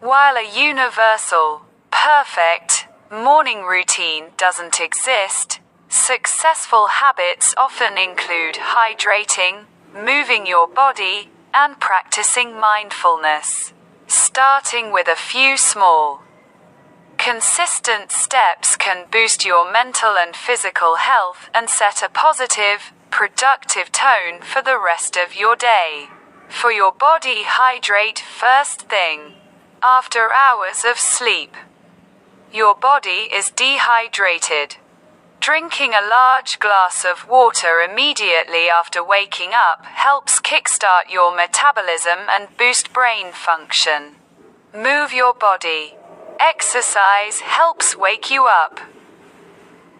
While a universal, perfect morning routine doesn't exist, successful habits often include hydrating, moving your body, and practicing mindfulness. Starting with a few small, consistent steps can boost your mental and physical health and set a positive, productive tone for the rest of your day. For your body, hydrate first thing. After hours of sleep, your body is dehydrated. Drinking a large glass of water immediately after waking up helps kickstart your metabolism and boost brain function. Move your body. Exercise helps wake you up,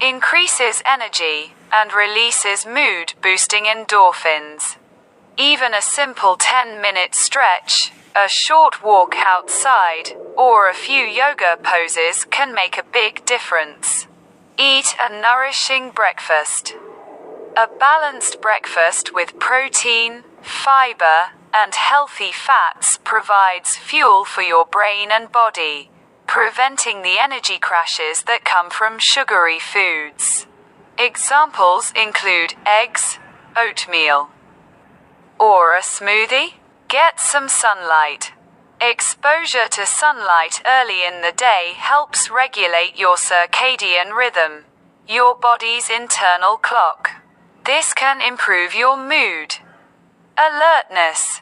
increases energy, and releases mood-boosting endorphins. Even a simple 10-minute stretch, a short walk outside, or a few yoga poses can make a big difference. Eat a nourishing breakfast. A balanced breakfast with protein, fiber, and healthy fats provides fuel for your brain and body, preventing the energy crashes that come from sugary foods. Examples include eggs, oatmeal, or a smoothie. Get some sunlight. Exposure to sunlight early in the day helps regulate your circadian rhythm, your body's internal clock. This can improve your mood, alertness,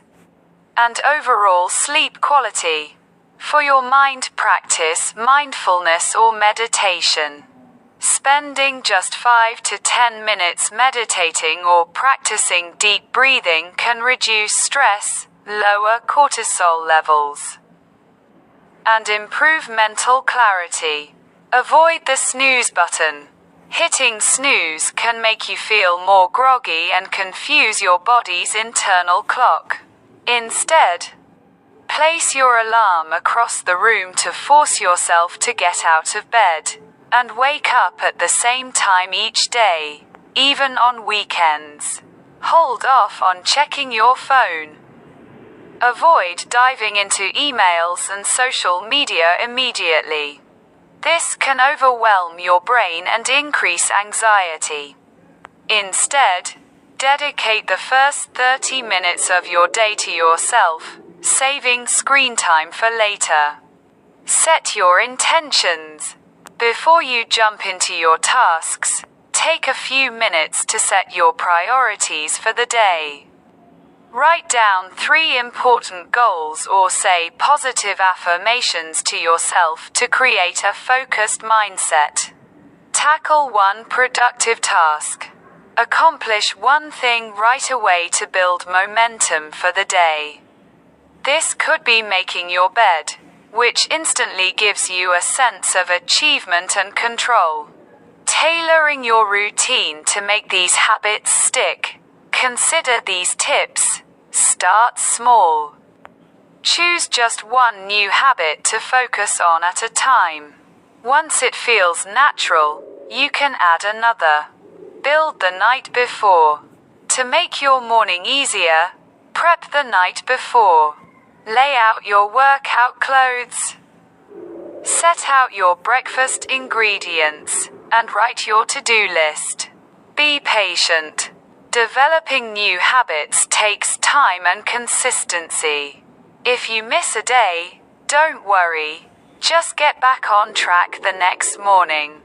and overall sleep quality. For your mind, practice mindfulness or meditation. Spending just 5 to 10 minutes meditating or practicing deep breathing can reduce stress, lower cortisol levels, and improve mental clarity. Avoid the snooze button. Hitting snooze can make you feel more groggy and confuse your body's internal clock. Instead, place your alarm across the room to force yourself to get out of bed, and wake up at the same time each day, even on weekends. Hold off on checking your phone. Avoid diving into emails and social media immediately. This can overwhelm your brain and increase anxiety. Instead, dedicate the first 30 minutes of your day to yourself, saving screen time for later. Set your intentions. Before you jump into your tasks, take a few minutes to set your priorities for the day. Write down 3 important goals or say positive affirmations to yourself to create a focused mindset. Tackle one productive task. Accomplish one thing right away to build momentum for the day. This could be making your bed, which instantly gives you a sense of achievement and control. Tailoring your routine to make these habits stick. Consider these tips. Start small. Choose just one new habit to focus on at a time. Once it feels natural, you can add another. Build the night before. To make your morning easier, prep the night before. Lay out your workout clothes. Set out your breakfast ingredients, and write your to-do list. Be patient. Developing new habits takes time and consistency. If you miss a day, don't worry. Just get back on track the next morning.